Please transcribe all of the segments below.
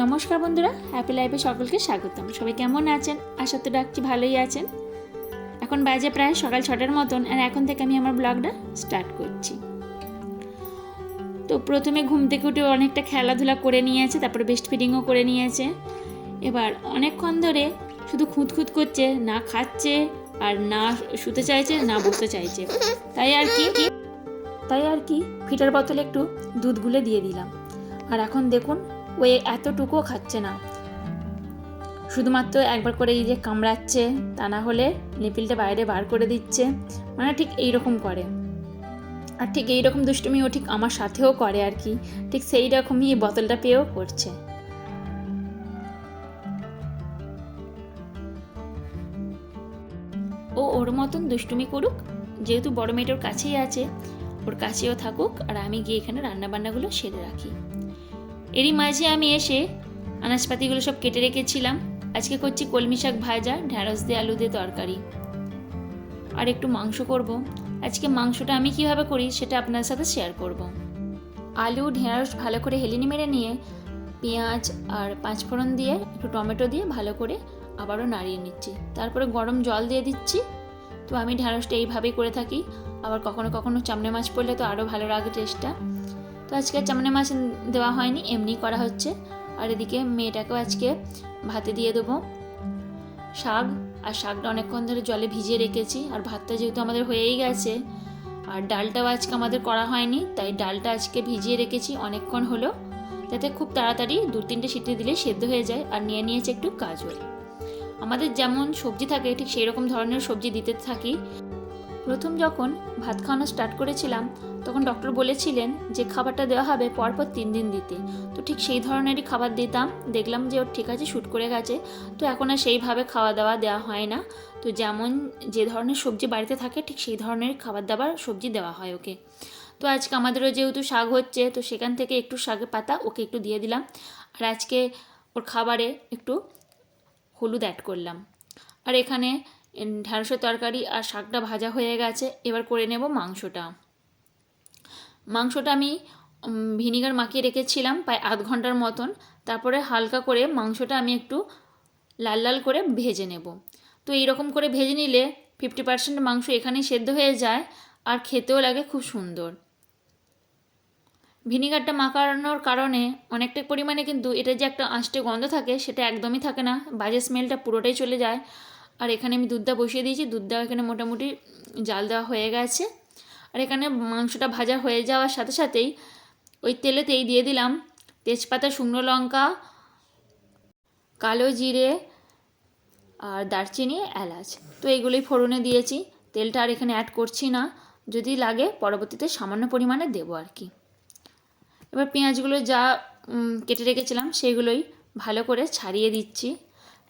নমস্কার বন্ধুরা, হ্যাপি লাইফে সকলকে স্বাগতম। সবাই কেমন আছেন? আশা তো রাখছি ভালোই আছেন। এখন বাজে প্রায় সকাল 6টার মতন, আর এখন থেকে আমি আমার ব্লগটা স্টার্ট করছি। তো প্রথমে ঘুম থেকে উঠে অনেকটা খেলাধুলা করে নিয়েছে, তারপরে বেস্ট ফিডিংও করে নিয়েছে। এবার অনেকক্ষণ ধরে শুধু খুঁতখুত করছে, না খাচ্ছে আর না শুতে চাইছে না বসতে চাইছে। তাই আর কি ফিটার বোতলে একটু দুধ গুলে দিয়ে দিলাম। আর এখন দেখুন ও এতটুকুও খাচ্ছে না, শুধুমাত্র একবার করে এই যে কামড়াচ্ছে, তা না হলে নিপিলটা বাইরে বার করে দিচ্ছে, মানে ঠিক এইরকম করে। আর ঠিক এইরকম দুষ্টুমি ও ঠিক আমার সাথেও করে আর কি, ঠিক সেই রকমই এই বোতলটা পেয়েও করছে। ও ওর মতন দুষ্টুমি করুক, যেহেতু বড় মেয়েটার কাছেই আছে, ওর কাছেও থাকুক, আর আমি গিয়ে এখানে রান্নাবান্নাগুলো সেরে রাখি। এরই মাঝে আমি এসে আনাজপাতিগুলো সব কেটে রেখেছিলাম। আজকে করছি কলমি শাক ভাজা, ঢ্যাঁড়স দিয়ে আলু দিয়ে তরকারি, আর একটু মাংস করব। আজকে মাংসটা আমি কিভাবে করি সেটা আপনার সাথে শেয়ার করব। আলু ঢ্যাঁড়স ভালো করে হেলিনি মেরে নিয়ে পেঁয়াজ আর পাঁচফোড়ন দিয়ে একটু টমেটো দিয়ে ভালো করে আবারও নাড়িয়ে নিচ্ছি, তারপরে গরম জল দিয়ে দিচ্ছি। তো আমি ঢ্যাঁড়সটা এইভাবেই করে থাকি, আবার কখনো কখনো চামড়ে মাছ পড়লে তো আরও ভালো লাগে টেস্টটা। তো আজকে চামড়ে মাছ দেওয়া হয়নি, এমনি করা হচ্ছে। আর এদিকে মেয়েটাকেও আজকে ভাতে দিয়ে দেবো শাক, আর শাকটা অনেকক্ষণ ধরে জলে ভিজিয়ে রেখেছি। আর ভাতটা যেহেতু আমাদের হয়েই গেছে, আর ডালটাও আজকে আমাদের করা হয়নি, তাই ডালটা আজকে ভিজিয়ে রেখেছি অনেকক্ষণ হলো, যাতে খুব তাড়াতাড়ি 2-3টে সিটি দিলেই সেদ্ধ হয়ে যায়। আর নিয়ে নিয়েছে একটু গাজর। আমাদের যেমন সবজি থাকে ঠিক সেই রকম ধরনের সবজি দিতে থাকি। প্রথম যখন ভাত খাওয়ানো স্টার্ট করেছিলাম তখন ডক্টর বলেছিলেন যে খাবারটা দেওয়া হবে পরপর 3 দিন দিতে। তো ঠিক সেই ধরনেরই খাবার দিতাম, দেখলাম যে ওর ঠিক আছে, শ্যুট করে গেছে। তো এখন আর সেইভাবে খাওয়া দাওয়া দেওয়া হয় না। তো যেমন যে ধরনের সবজি বাড়িতে থাকে ঠিক সেই ধরনের খাবার দাবার সবজি দেওয়া হয় ওকে। তো আজকে আমাদেরও যেহেতু শাক হচ্ছে, তো সেখান থেকে একটু শাকের পাতা ওকে একটু দিয়ে দিলাম। আর আজকে ওর খাবারে একটু হলুদ অ্যাড করলাম। আর এখানে ঢ্যাঁড়সের তরকারি আর শাকটা ভাজা হয়ে গেছে। এবার করে নেব মাংসটা আমি ভিনিগার মাখিয়ে রেখেছিলাম প্রায় আধ ঘন্টার মতন। তারপরে হালকা করে মাংসটা আমি একটু লাল লাল করে ভেজে নেব। তো এইরকম করে ভেজে নিলে 50% মাংস এখানেই সেদ্ধ হয়ে যায়, আর খেতেও লাগে খুব সুন্দর। ভিনিগারটা মাখানোর কারণে অনেকটা পরিমাণে কিন্তু এটা যে একটা আঁশটে গন্ধ থাকে সেটা একদমই থাকে না, বাজে স্মেলটা পুরোটাই চলে যায়। আর এখানে আমি দুধটা বসিয়ে দিয়েছি, দুধটা এখানে মোটামুটি জাল দেওয়া হয়ে গেছে। আর এখানে মাংসটা ভাজা হয়ে যাওয়ার সাথে সাথেই ওই তেলেতেই দিয়ে দিলাম তেজপাতা, শুকনো লঙ্কা, কালো জিরে আর দারচিনি, এলাচ। তো এইগুলোই ফোড়নে দিয়েছি, তেলটা আর এখানে অ্যাড করছি না, যদি লাগে পরবর্তীতে সামান্য পরিমাণে দেবো আর কি। এবার পেঁয়াজগুলো যা কেটে রেখেছিলাম সেগুলোই ভালো করে ছাড়িয়ে দিচ্ছি।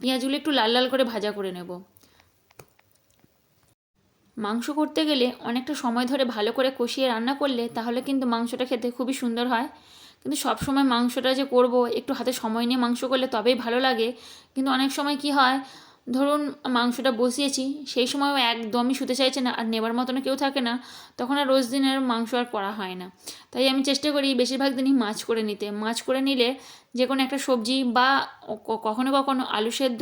পেঁয়াজগুলো একটু লাল লাল করে ভাজা করে নেব। মাংস করতে গেলে অনেকটা সময় ধরে ভালো করে কষিয়ে রান্না করলে তাহলে কিন্তু মাংসটা খেতে খুবই সুন্দর হয়। কিন্তু সব সময় মাংসটা যে করব একটু হাতে সময় নিয়ে মাংস করলে তবেই ভালো লাগে। কিন্তু অনেক সময় কি হয়, ধরুন মাংসটা বসিয়েছি সেই সময়ও একদমই শুতে চাইছে না, আর নেবার মতনও কেউ থাকে না, তখন আর রোজ দিনের মাংস আর করা হয় না। তাই আমি চেষ্টা করি বেশিরভাগ দিনই মাছ করে নিতে। মাছ করে নিলে যে কোনো একটা সবজি বা কখনো কখনো আলু সেদ্ধ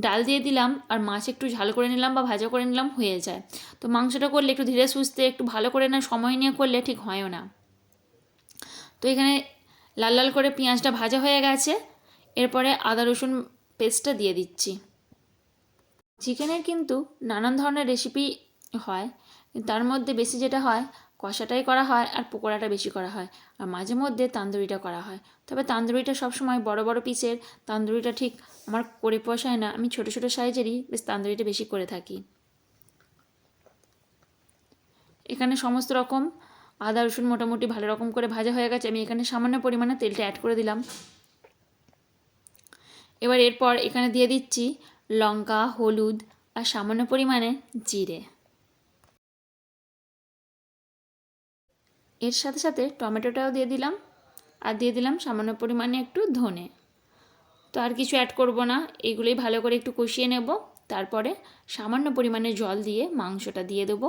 ডাল দিয়ে দিলাম, আর মাছ একটু ঝাল করে নিলাম বা ভাজা করে নিলাম, হয়ে যায়। তো মাংসটা করলে একটু ধীরে সুস্থে একটু ভালো করে না সময় নিয়ে করলে ঠিক হয়ও না। তো এখানে লাল লাল করে পেঁয়াজটা ভাজা হয়ে গেছে, এরপরে আদা রসুন পেস্টটা দিয়ে দিচ্ছি। চিকেনের কিন্তু নানান ধরনের রেসিপি হয়, তার মধ্যে বেশি যেটা হয় কষাটাই করা হয় আর পকোড়াটা বেশি করা হয়, আর মাঝে মধ্যে তান্দুরিটা করা হয়। তবে তান্দুরিটা সবসময় বড় বড় পিসের তান্দুরিটা ঠিক আমার করে পোষায় না, আমি ছোটো ছোটো সাইজেরই বেশ তান্দুরিটা বেশি করে থাকি। এখানে সমস্ত রকম আদা রসুন মোটামুটি ভালো রকম করে ভাজা হয়ে গেছে। আমি এখানে সামান্য পরিমাণে তেলটা অ্যাড করে দিলাম। এবার এরপর এখানে দিয়ে দিচ্ছি লঙ্কা, হলুদ আর সামান্য পরিমাণে জিরে। এর সাথে সাথে টমেটোটাও দিয়ে দিলাম, আর দিয়ে দিলাম সামান্য পরিমাণে একটু ধনে। তো আর কিছু অ্যাড করব না, এগুলোই ভালো করে একটু কষিয়ে নেব। তারপরে সামান্য পরিমাণে জল দিয়ে মাংসটা দিয়ে দেবো।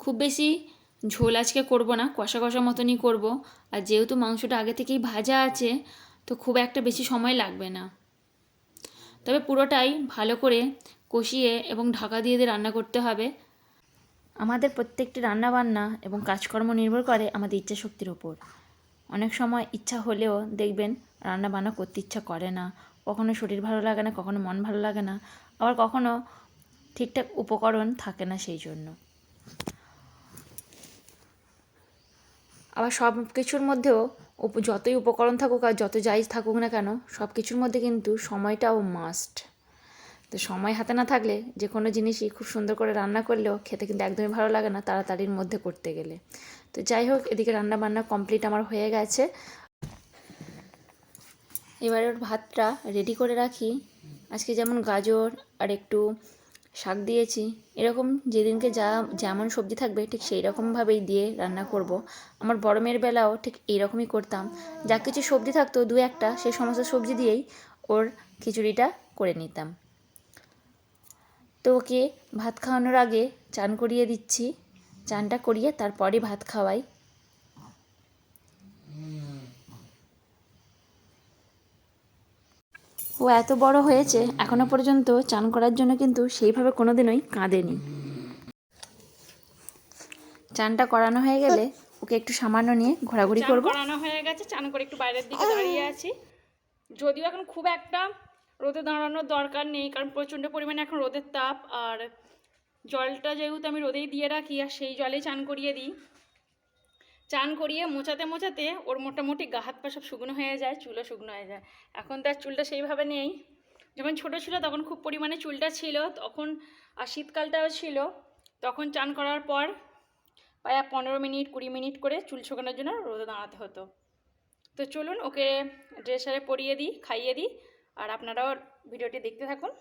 খুব বেশি ঝোল আজকে করব না, কষা কষা মতনই করব। আর যেহেতু মাংসটা আগে থেকেই ভাজা আছে তো খুব একটা বেশি সময় লাগবে না। তবে পুরোটাই ভালো করে কষিয়ে এবং ঢাকা দিয়ে দিয়ে রান্না করতে হবে। আমাদের প্রত্যেকটি রান্নাবান্না এবং কাজকর্ম নির্ভর করে আমাদের ইচ্ছা শক্তির ওপর। অনেক সময় ইচ্ছা হলেও দেখবেন রান্না বান্না করতে ইচ্ছা করে না, কখনো শরীর ভালো লাগে না, কখনো মন ভালো লাগে না, আবার কখনো ঠিকঠাক উপকরণ থাকে না। সেই জন্য আবার সব কিছুর মধ্যেও যতই উপকরণ থাকুক আর যত যাই থাকুক না কেন, সব কিছুর মধ্যে কিন্তু সময়টাও মাস্ট। তো সময় হাতে না থাকলে যে কোনো জিনিসই খুব সুন্দর করে রান্না করলেও খেতে কিন্তু একদমই ভালো লাগে না তাড়াতাড়ির মধ্যে করতে গেলে। তো যাই হোক, এদিকে রান্না বান্না কমপ্লিট আমার হয়ে গেছে। এবারে ওর ভাতটা রেডি করে রাখি। আজকে যেমন গাজর আর একটু শাক দিয়েছি, এরকম যেদিনকে যেমন সবজি থাকবে ঠিক সেই রকমভাবেই দিয়ে রান্না করব। আমার বড় মেয়ের বেলাও ঠিক এইরকমই করতাম, যা কিছু সবজি থাকতো দু একটা সেই সমস্ত সবজি দিয়েই ওর খিচুড়িটা করে নিতাম। তো ওকে ভাত খাওয়ানোর আগে চান করিয়ে দিচ্ছি, চানটা করিয়ে তারপরে ভাত খাওয়াই। ও এত বড় হয়েছে এখনো পর্যন্ত চান করার জন্য কিন্তু সেইভাবে কোনোদিনই কাঁদেনি। চানটা করানো হয়ে গেলে ওকে একটু সামান্য নিয়ে ঘোরাঘুরি করব। করানো হয়ে গেছে, চান করে একটু বাইরের দিকে দাঁড়িয়ে আছি। যদিও এখন খুব একটা রোদে দাঁড়ানোর দরকার নেই, কারণ প্রচণ্ড পরিমাণে এখন রোদের তাপ। আর জলটা যেহেতু আমি রোদেই দিয়ে রাখি আর সেই জলেই চান করিয়ে দিই। চান করিয়ে মোছাতে মোছাতে ওর মোটামুটি গা হাত পা সব শুকনো হয়ে যায়, চুলও শুকনো হয়ে যায়। এখন তার চুলটা সেইভাবে নেই, যখন ছোটো ছিল তখন খুব পরিমাণে চুলটা ছিল তখন, আর শীতকালটাও ছিল তখন। চান করার পর প্রায় 15 মিনিট 20 মিনিট করে চুল শুকানোর জন্য রোদে দাঁড়াতে হতো। তো চলুন ওকে ড্রেসারে পরিয়ে দিই, খাইয়ে দিই, আর আপনারাও ভিডিওটি দেখতে থাকুন।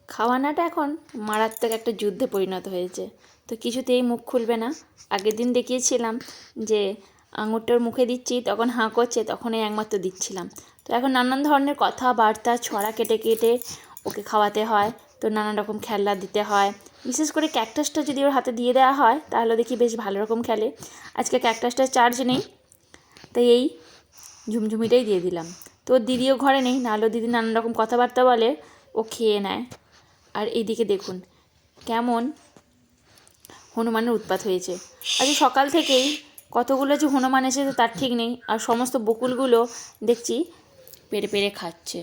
খাওয়ানোটা এখন মারাত্মক একটা যুদ্ধে পরিণত হয়েছে, তো কিছুতেই মুখ খুলবে না। আগের দিন দেখিয়েছিলাম যে আঙুরটার মুখে দিচ্ছি তখন হাঁ করছে, তখনই একমাত্র দিচ্ছিলাম। তো এখন নানান ধরনের কথাবার্তা ছড়া কেটে কেটে ওকে খাওয়াতে হয়। তো নানান রকম খেলনা দিতে হয়, বিশেষ করে ক্যাকটাসটা যদি ওর হাতে দিয়ে দেওয়া হয় তাহলে দেখি বেশ ভালো রকম খেলে। আজকে ক্যাকটাসটার চার্জ নেই, তাই এই ঝুমঝুমিটাই দিয়ে দিলাম। তো ওর দিদিও ঘরে নেই, নাহলেও দিদি নানান রকম কথাবার্তা বলে, ও খেয়ে নেয়। আর এইদিকে দেখুন কেমন হনুমানের উৎপাত হয়েছে। আজ সকাল থেকেই কতগুলো যে হনুমান এসেছে তার ঠিক নেই, আর সমস্ত বকুলগুলো দেখছি পেরে পেরে খাচ্ছে।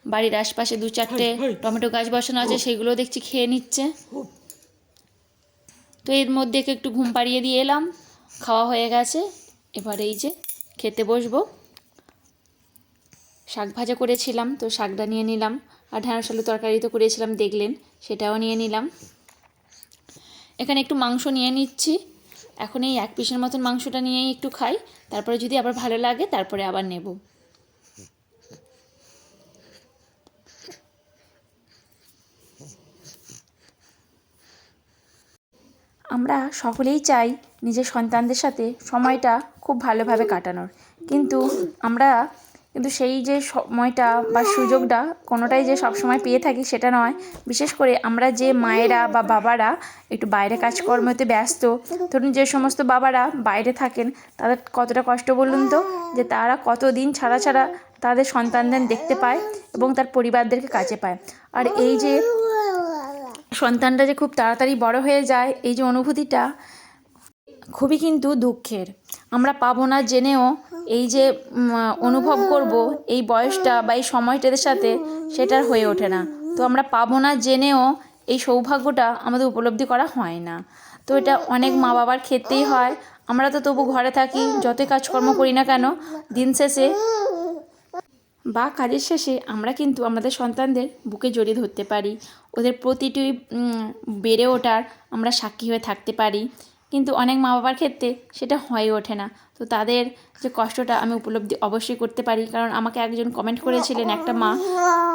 বাড়ির আশপাশে 2-4টে টমেটো গাছ বসানো আছে, সেগুলো দেখছি খেয়ে নিচ্ছে। তো এর মধ্যে একটু ঘুম পাড়িয়ে দিয়ে এলাম, খাওয়া হয়ে গেছে। এবার এই যে খেতে বসবো। শাক ভাজা করেছিলাম তো শাকটা নিয়ে নিলাম, আর ঢ্যাঁড়স আলু তরকারি তো করেছিলাম দেখলেন, সেটাও নিয়ে নিলাম। এখানে একটু মাংস নিয়ে নিচ্ছি, এখন এই 1 পিসের মতন মাংসটা নিয়েই একটু খাই, তারপরে যদি আবার ভালো লাগে তারপরে আবার নেব। আমরা সকলেই চাই নিজের সন্তানদের সাথে সময়টা খুব ভালোভাবে কাটানোর, কিন্তু সেই যে সময়টা বা সুযোগটা কোনোটাই যে সবসময় পেয়ে থাকি সেটা নয়। বিশেষ করে আমরা যে মায়েরা বা বাবারা একটু বাইরে কাজকর্মতে ব্যস্ত, ধরুন যে সমস্ত বাবারা বাইরে থাকেন তাদের কতটা কষ্ট বলুন তো, যে তারা কতদিন ছাড়া ছাড়া তাদের সন্তানদের দেখতে পায় এবং তার পরিবারদেরকে কাছে পায়। আর এই যে সন্তানটা যে খুব তাড়াতাড়ি বড় হয়ে যায়, এই যে অনুভূতিটা খুবই কিন্তু দুঃখের। আমরা পাবো না জেনেও এই যে অনুভব করব এই বয়সটা বা এই সময়টাদের সাথে, সেটার হয়ে ওঠে না। তো আমরা পাবো না জেনেও এই সৌভাগ্যটা আমাদের উপলব্ধি করা হয় না। তো এটা অনেক মা বাবার ক্ষেত্রেই হয়। আমরা তো তবু ঘরে থাকি, যতই কাজকর্ম করি না কেন, দিন শেষে বা কাজের শেষে আমরা কিন্তু আমাদের সন্তানদের বুকে জড়িয়ে ধরতে পারি, ওদের প্রতিটি বেড়ে ওঠার আমরা সাক্ষী হয়ে থাকতে পারি। কিন্তু অনেক মা বাবার ক্ষেত্রে সেটা হয়ে ওঠে না। তো তাদের যে কষ্টটা আমি উপলব্ধি অবশ্যই করতে পারি, কারণ আমাকে একজন কমেন্ট করেছিলেন একটা মা,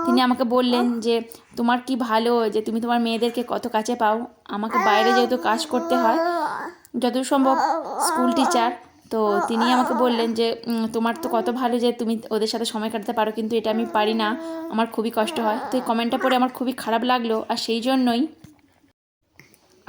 তিনি আমাকে বললেন যে তোমার কি ভালো যে তুমি তোমার মেয়েদেরকে কত কাছে পাও। আমাকে বাইরে যেহেতু কাজ করতে হয়, যতদূর সম্ভব স্কুল টিচার, তো তিনি আমাকে বললেন যে তোমার তো কত ভালো যে তুমি ওদের সাথে সময় কাটাতে পারো, কিন্তু এটা আমি পারি না, আমার খুবই কষ্ট হয়। তো এই কমেন্টটা পড়ে আমার খুবই খারাপ লাগলো, আর সেই জন্যই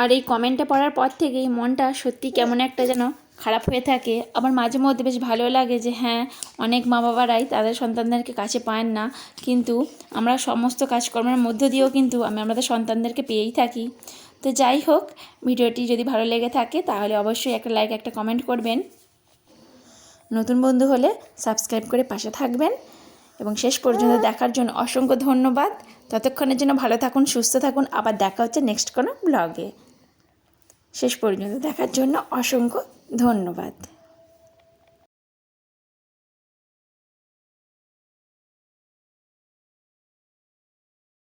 আর এই কমেন্টটা পড়ার পর থেকেই মনটা সত্যি কেমন একটা যেন খারাপ হয়ে থাকে। আবার মাঝে মধ্যে বেশ ভালো লাগে যে হ্যাঁ, অনেক মা বাবারাই তাদের সন্তানদেরকে কাছে পান না, কিন্তু আমরা সমস্ত কাজকর্মের মধ্য দিয়েও কিন্তু আমাদের সন্তানদেরকে পেয়েই থাকি। তো যাই হোক, ভিডিওটি যদি ভালো লেগে থাকে তাহলে অবশ্যই একটা লাইক, একটা কমেন্ট করবেন। নতুন বন্ধু হলে সাবস্ক্রাইব করে পাশে থাকবেন এবং শেষ পর্যন্ত দেখার জন্য অসংখ্য ধন্যবাদ। ততক্ষণের জন্য ভালো থাকুন, সুস্থ থাকুন। আবার দেখা হচ্ছে নেক্সট কোনো ব্লগে। শেষ পর্যন্ত দেখার জন্য অসংখ্য ধন্যবাদ।